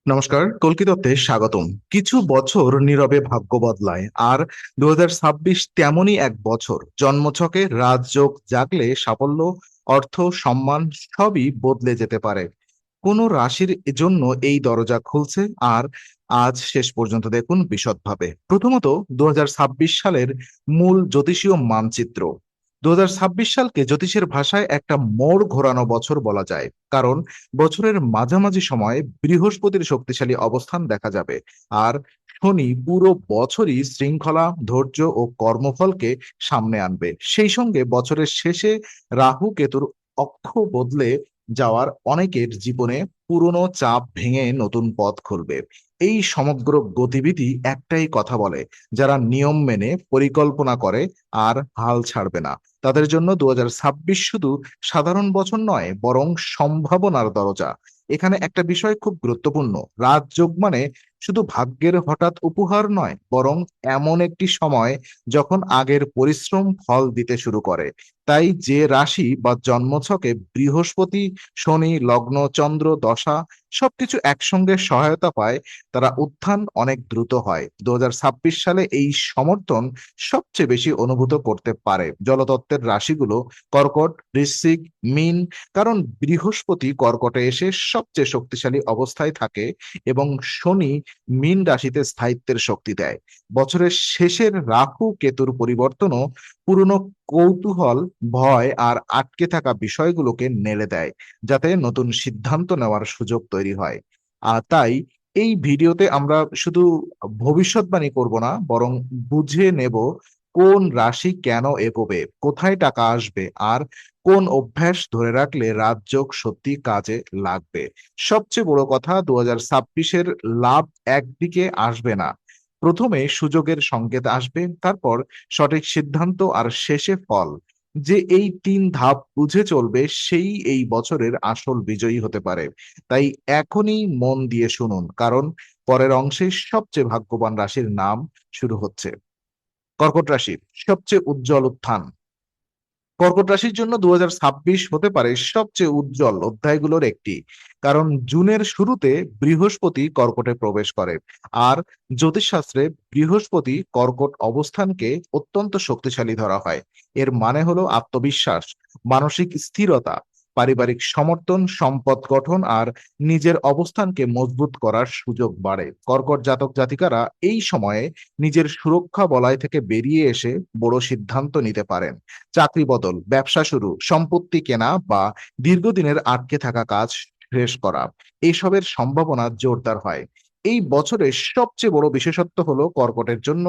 নমস্কার, কল্কিতত্ত্বে স্বাগতম। কিছু বছর নীরবে ভাগ্য বদলায়, আর 2026 তেমনই এক বছর। জন্মছকে রাজযোগ জাগলে সাফল্য, অর্থ, সম্মান সবই বদলে যেতে পারে। কোন রাশির জন্য এই দরজা খুলছে, আর আজ শেষ পর্যন্ত দেখুন বিশদভাবে। প্রথমত, 2026 সালের মূল জ্যোতিষীয় মানচিত্র। 2026 সালকে জ্যোতিষের ভাষায় একটা মোড় ঘোরানো বছর বলা যায়, কারণ বছরের মাঝামাঝি সময়ে বৃহস্পতির শক্তিশালী অবস্থান দেখা যাবে। আর শনি পুরো বছরই শৃঙ্খলা, ধৈর্য ও কর্মফলকে সামনে আনবে। সেই সঙ্গে বছরের শেষে রাহু কেতুর অক্ষ বদলে যাওয়ার অনেকের জীবনে পুরনো চাপ ভেঙে নতুন পথ খুলবে। এই সমগ্র গতিবিধি একটাই কথা বলে: যারা নিয়ম মেনে পরিকল্পনা করে আর হাল ছাড়বে না, তাদের জন্য 2026 শুধু সাধারণ বছর নয়, বরং সম্ভাবনার দরজা। এখানে একটা বিষয় খুব গুরুত্বপূর্ণ: রাজযোগ মানে শুধু ভাগ্যের হঠাৎ উপহার নয়, বরং এমন একটি সময় যখন আগের পরিশ্রম ফল দিতে শুরু করে। তাই যে রাশি বা জন্মছকে বৃহস্পতি, শনি, লগ্ন, চন্দ্র দশা সবকিছু একসঙ্গে সহায়তা পায়, তারা উত্থান অনেক দ্রুত হয়। 2026 সালে এই সমর্থন সবচেয়ে বেশি অনুভূত করতে পারে জলতত্ত্বের রাশিগুলো: কর্কট, বৃশ্চিক, মীন। কারণ বৃহস্পতি কর্কটে এসে সবচেয়ে শক্তিশালী অবস্থায় থাকে এবং শনি মীন রাশিতে স্থায়িত্বের শক্তি দেয়। বছরের শেষের রাহু কেতুর পরিবর্তনও পুরনো কৌতূহল, ভয় আর আটকে থাকা বিষয়গুলোকে নেড়ে দেয়, যাতে নতুন সিদ্ধান্ত নেওয়ার সুযোগ তৈরি হয়। আর তাই এই ভিডিওতে আমরা শুধু ভবিষ্যৎবাণী করব না, বরং বুঝে নেব কোন রাশি কেন এগোবে, কোথায় টাকা আসবে, আর কোন অভ্যাস ধরে রাখলে রাজযোগ সত্যি কাজে লাগবে। সবচেয়ে বড় কথা, 2026-এর লাভ একদিকে আসবে না। প্রথমে সুযোগের সংকেত আসবে, তারপর সঠিক সিদ্ধান্ত, আর শেষে ফল। যে এই তিন ধাপ বুঝে চলবে, সেই এই বছরের আসল বিজয়ী হতে পারে। তাই এখনই মন দিয়ে শুনুন, কারণ পরের অংশে সবচেয়ে ভাগ্যবান রাশির নাম শুরু হচ্ছে। কর্কট রাশি, সবচেয়ে উজ্জ্বল উত্থান। কর্কট রাশির জন্য 2026 হতে পারে সবচেয়ে উজ্জ্বল অধ্যায়গুলোর একটি, কারণ জুনের শুরুতে বৃহস্পতি কর্কটে প্রবেশ করে। আর জ্যোতিষশাস্ত্রে বৃহস্পতি কর্কট অবস্থানকে অত্যন্ত শক্তিশালী ধরা হয়। এর মানে হলো আত্মবিশ্বাস, মানসিক স্থিরতা, পারিবারিক সমর্থন, সম্পদ গঠন আর নিজের অবস্থানকে মজবুত করার সুযোগ বাড়ে। কর্কট জাতক জাতিকারা এই সময়ে নিজের সুরক্ষা বলয় থেকে বেরিয়ে এসে বড় সিদ্ধান্ত নিতে পারেন: চাকরি বদল, ব্যবসা শুরু, সম্পত্তি কেনা বা দীর্ঘদিনের আটকে থাকা কাজ শেষ করা, এইসবের সম্ভাবনা জোরদার হয়। এই বছরের সবচেয়ে বড় বিশেষত্ব হলো, কর্কটের জন্য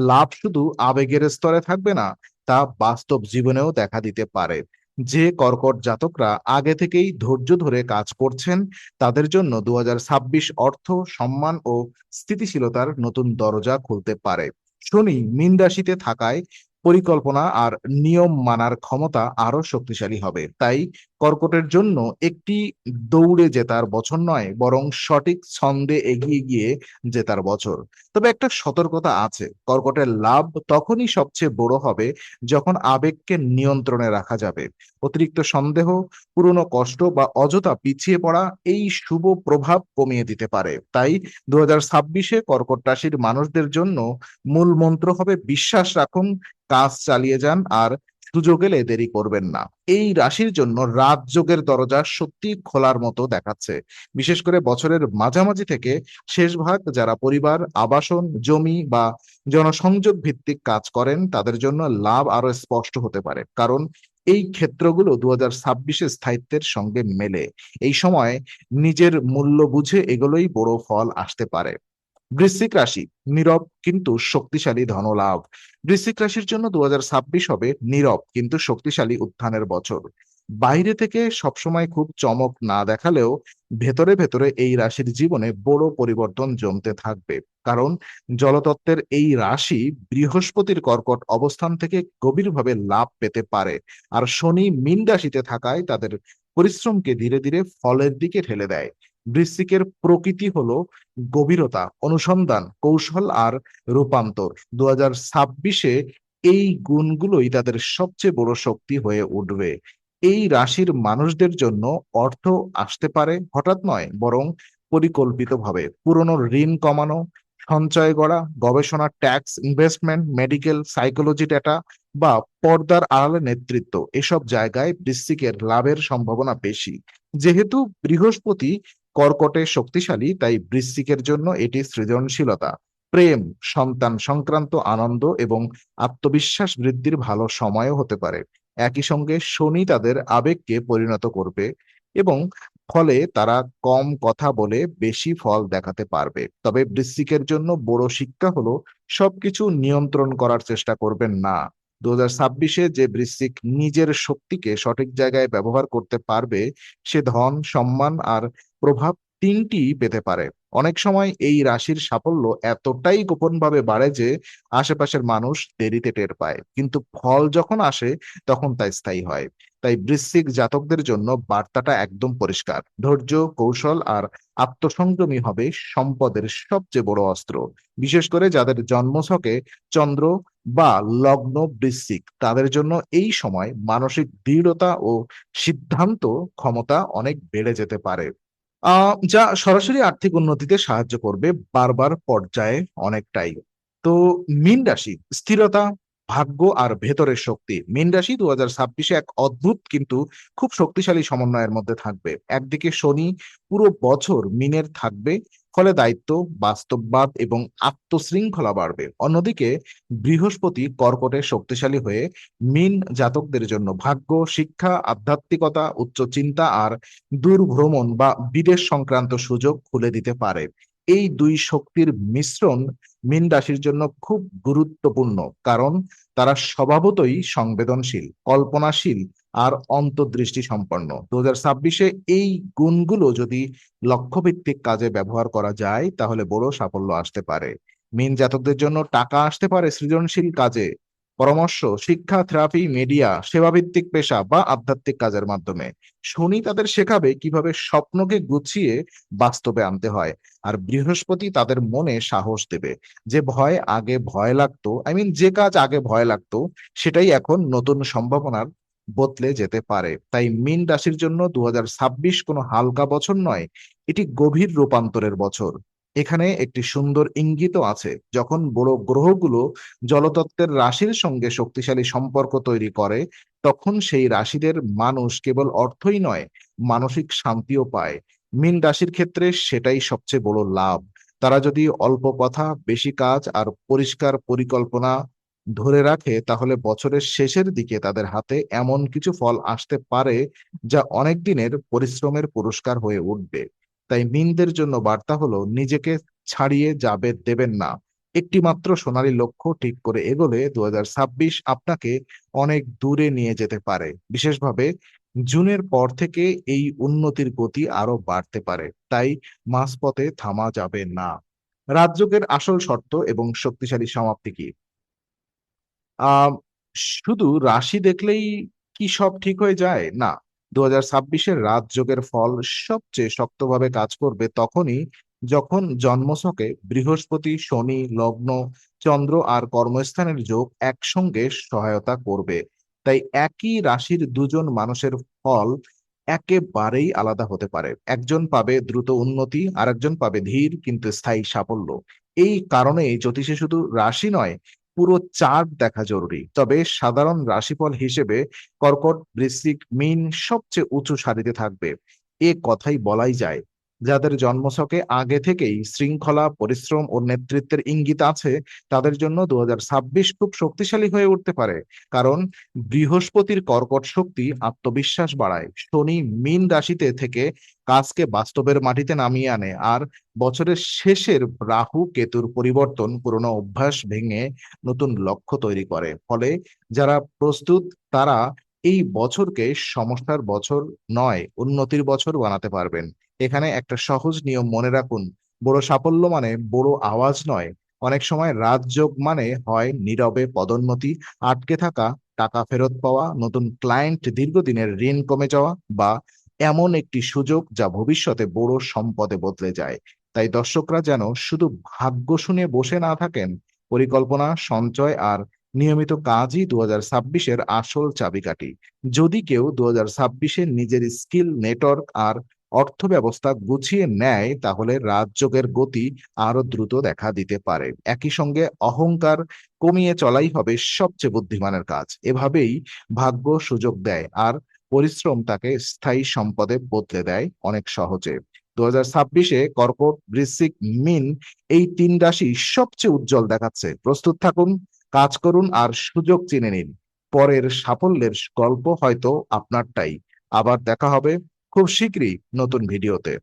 লাভ শুধু আবেগের স্তরে থাকবে না, তা বাস্তব জীবনেও দেখা দিতে পারে। যে কর্কট জাতকরা আগে থেকেই ধৈর্য ধরে কাজ করছেন, তাদের জন্য 2026 অর্থ, সম্মান ও স্থিতিশীলতার নতুন দরজা খুলতে পারে। শনি মীন রাশিতে থাকায় পরিকল্পনা আর নিয়ম মানার ক্ষমতা আরো শক্তিশালী হবে। তাই কর্কটের জন্য একটি দৌড়ে জেতার বছর নয়, বরং সঠিক ছন্দে এগিয়ে গিয়ে জেতার বছর। তবে একটা সতর্কতা আছে: কর্কটের লাভ তখনই সবচেয়ে বড় হবে যখন আবেগকে নিয়ন্ত্রণে রাখা যাবে। অতিরিক্ত সন্দেহ, পুরনো কষ্ট বা অযথা পিছিয়ে পড়া এই শুভ প্রভাব কমিয়ে দিতে পারে। তাই 2026-এ কর্কট রাশির মানুষদের জন্য মূল মন্ত্র হবে: বিশ্বাস রাখুন, কাজ চালিয়ে যান, আর সুযোগ এলে দেরি করবেন না। এই রাশির জন্য রাজযোগের দরজা সত্যি খোলার মতো দেখাচ্ছে। বিশেষ করে বছরের মাঝামাঝি থেকে শেষ ভাগ, যারা পরিবার, আবাসন, জমি বা জনসংযোগ ভিত্তিক কাজ করেন, তাদের জন্য লাভ আরো স্পষ্ট হতে পারে, কারণ এই ক্ষেত্রগুলো 2026-এ স্থায়িত্বের সঙ্গে মেলে। এই সময় নিজের মূল্য বুঝে এগুলোই বড় ফল আসতে পারে। বৃশ্চিক রাশি, নীরব কিন্তু শক্তিশালী ধনলাভ। বৃশ্চিক রাশির জন্য 2026 হবে নীরব কিন্তু শক্তিশালী উত্থানের বছর। বাইরে থেকে সবসময় খুব চমক না দেখালেও ভেতরে ভেতরে এই রাশির জীবনে বড় পরিবর্তন জমতে থাকবে। কারণ জলতত্ত্বের এই রাশি বৃহস্পতির কর্কট অবস্থান থেকে গভীরভাবে লাভ পেতে পারে, আর শনি মীন রাশিতে থাকায় তাদের পরিশ্রমকে ধীরে ধীরে ফলের দিকে ঠেলে দেয়। বৃশ্চিকের প্রকৃতি হলো গভীরতা, অনুসন্ধান, কৌশল আর রূপান্তর। 2026-এ এই গুণগুলোই তাদের সবচেয়ে বড় শক্তি হয়ে উঠবে। এই রাশির মানুষদের জন্য অর্থ আসতে পারে হঠাৎ নয়, বরং পরিকল্পিতভাবে পুরনো ঋণ কমানো, সঞ্চয় করা, গবেষণা, tax, investment, medical, psychology data বা পর্দার আড়ালে নেতৃত্ব, এসব জায়গায় বৃশ্চিকের লাভের সম্ভাবনা বেশি। যেহেতু বৃহস্পতি কর্কটে শক্তিশালী, তাই বৃশ্চিকের জন্য এটি সৃজনশীলতা, প্রেম, সন্তান সংক্রান্ত আনন্দ এবং আত্মবিশ্বাস বৃদ্ধির ভালো সময়ও হতে পারে। একই সঙ্গে শনি তাদের আবেগকে পরিণত করবে এবং ফলে তারা কম কথা বলে বেশি ফল দেখাতে পারবে। তবে বৃশ্চিকের জন্য বড় শিক্ষা হলো সবকিছু নিয়ন্ত্রণ করার চেষ্টা করবেন না। 2026-এ যে বৃশ্চিক নিজের শক্তিকে সঠিক জায়গায় ব্যবহার করতে পারবে, সে ধন, সম্মান আর প্রভাব তিনটিই পেতে পারে। অনেক সময় এই রাশির সাফল্য এতটাই গোপনভাবে বাড়ে যে আশেপাশের মানুষ দেরিতে টের পায়, কিন্তু ফল যখন আসে তখন তা স্থায়ী হয়। তাই বৃশ্চিক জাতকদের জন্য বার্তাটা একদম পরিষ্কার: ধৈর্য, কৌশল আর আত্মসংযমী হবে সম্পদের সবচেয়ে বড় অস্ত্র। বিশেষ করে যাদের জন্মছকে চন্দ্র বা লগ্ন বৃশ্চিক, তাদের জন্য এই সময় মানসিক দৃঢ়তা ও সিদ্ধান্ত ক্ষমতা অনেক বেড়ে যেতে পারে, যা সরাসরি আর্থিক উন্নতিতে সাহায্য করবে বারবার পর্যায়ে অনেকটাই। তো মীন রাশি, স্থিরতা, ভাগ্য আর ভেতরের শক্তি। মীন রাশি 2026-এ এক অদ্ভুত কিন্তু খুব শক্তিশালী সমন্বয়ের মধ্যে থাকবে। একদিকে শনি পুরো বছর মিনের থাকবে, ফলে দায়িত্ব, বাস্তববাদ এবং আত্মশৃঙ্খলা বাড়বে। অন্যদিকে বৃহস্পতি কর্কটে শক্তিশালী হয়ে মীন জাতকদের জন্য ভাগ্য, শিক্ষা, আধ্যাত্মিকতা, উচ্চ চিন্তা আর দূর ভ্রমণ বা বিদেশ সংক্রান্ত সুযোগ খুলে দিতে পারে। এই দুই শক্তির মিশ্রণ মীন রাশির জন্য খুব গুরুত্বপূর্ণ, কারণ তারা স্বভাবতই সংবেদনশীল, কল্পনাশীল আর অন্তর্দৃষ্টি সম্পন্ন। 2026-এ এই গুণগুলো যদি লক্ষ্যভিত্তিক কাজে ব্যবহার করা যায়, তাহলে বড় সাফল্য আসতে পারে। মীন জাতকদের জন্য টাকা আসতে পারে সৃজনশীল কাজে, পরামর্শ, শিক্ষা, থেরাপি, মিডিয়া, সেবাভিত্তিক পেশা বা আধ্যাত্মিক কাজের মাধ্যমে। শনি তাদের শেখাবে কিভাবে স্বপ্নকে গুছিয়ে বাস্তবে আনতে হয়, আর বৃহস্পতি তাদের মনে সাহস দেবে। যে ভয় আগে ভয় লাগতো, যে কাজ আগে ভয় লাগতো, সেটাই এখন নতুন সম্ভাবনার বদলে যেতে পারে। তাই মীন রাশির জন্য 2026 কোনো হালকা বছর নয়, এটি গভীর রূপান্তরের বছর। এখানে একটি সুন্দর ইঙ্গিতও আছে: যখন বড় গ্রহগুলো জলতত্ত্বের রাশির সঙ্গে শক্তিশালী সম্পর্ক তৈরি করে, তখন সেই রাশিদের মানুষ কেবল অর্থই নয়, মানসিক শান্তিও পায়। মীন রাশির ক্ষেত্রে সেটাই সবচেয়ে বড় লাভ। তারা যদি অল্প কথা, বেশি কাজ আর পরিষ্কার পরিকল্পনা ধরে রাখে, তাহলে বছরের শেষের দিকে তাদের হাতে এমন কিছু ফল আসতে পারে যা অনেক দিনের পরিশ্রমের পুরস্কার হয়ে উঠবে। তাই মিনদের জন্য বার্তা হলো, নিজেকে ছাড়িয়ে যাবে দেবেন না। একটি মাত্র সোনালী লক্ষ্য ঠিক করে এগোলে 2026 আপনাকে অনেক দূরে নিয়ে যেতে পারে। বিশেষভাবে জুনের পর থেকে এই উন্নতির গতি আরো বাড়তে পারে, তাই মাঝপথে থামা যাবে না। রাজযোগের আসল শর্ত এবং শক্তিশালী সমাপ্তি কি? আম শুধু রাশি দেখলেই কি সব ঠিক হয়ে যায়? না। 2026-এর রাজযোগের ফল সবচেয়ে শক্তভাবে কাজ করবে তখনই, যখন জন্মছকে বৃহস্পতি, শনি, লগ্ন, চন্দ্র আর কর্মস্থানের যোগ একসঙ্গে সহায়তা করবে। তাই একই রাশির দুজন মানুষের ফল একেবারেই আলাদা হতে পারে। একজন পাবে দ্রুত উন্নতি, আরেকজন পাবে ধীর কিন্তু স্থায়ী সাফল্য। এই কারণেই জ্যোতিষে শুধু রাশি নয়, পুরো চার্ট দেখা জরুরি। তবে সাধারণ রাশিফল হিসেবে কর্কট, বৃশ্চিক, মীন সবচেয়ে উঁচু সারিতে থাকবে। এ কথাই বলাই যায়। যাদের জন্মছকে আগে থেকেই শৃঙ্খলা, পরিশ্রম ও নেতৃত্বের ইঙ্গিত আছে, তাদের জন্য 2026 খুব শক্তিশালী হয়ে উঠতে পারে। কারণ বৃহস্পতির কর্কট শক্তি আত্মবিশ্বাস বাড়ায়, শনি মীন রাশিতে থেকে কাজকে বাস্তবের মাটিতে নামিয়ে আনে, আর বছরের শেষের রাহু কেতুর পরিবর্তন পুরনো অভ্যাস ভেঙে নতুন লক্ষ্য তৈরি করে। ফলে যারা প্রস্তুত, তারা এই বছরকে সমস্যার বছর নয়, উন্নতির বছর বানাতে পারবেন। এখানে একটা সহজ নিয়ম মনে রাখুন: বড় সাফল্য মানে বড় আওয়াজ নয়। অনেক সময় রাজযোগ মানে হয় নীরবে পদোন্নতি, আটকে থাকা টাকা ফেরত পাওয়া, নতুন ক্লায়েন্ট, দীর্ঘদিনের ঋণ কমে যাওয়া বা এমন একটি সুযোগ যা ভবিষ্যতে বড় সম্পদে বদলে যায়। তাই দর্শকরা যেন শুধু ভাগ্য শুনে বসে না থাকেন। পরিকল্পনা, সঞ্চয় আর নিয়মিত কাজই 2026-এর আসল চাবিকাঠি। যদি কেউ 2026-এ নিজের স্কিল, নেটওয়ার্ক আর অর্থ ব্যবস্থা গুছিয়ে নেয়, তাহলে রাজযোগের গতি আরো দ্রুত দেখা দিতে পারে। একই সঙ্গে অহংকার কমিয়ে চলাই হবে সবচেয়ে বুদ্ধিমানের কাজ। এভাবেই ভাগ্য সুযোগ দেয়, আর পরিশ্রম তাকে স্থায়ী সম্পদে বদলে দেয় অনেক সহজে। 2026-এ কর্কট, বৃশ্চিক, মীন এই তিন রাশি সবচেয়ে উজ্জ্বল দেখাচ্ছে। প্রস্তুত থাকুন, কাজ করুন আর সুযোগ চিনে নিন। পরের সাফল্যের গল্প হয়তো আপনারটাই। আবার দেখা হবে খুব শীঘ্রই নতুন ভিডিওতে।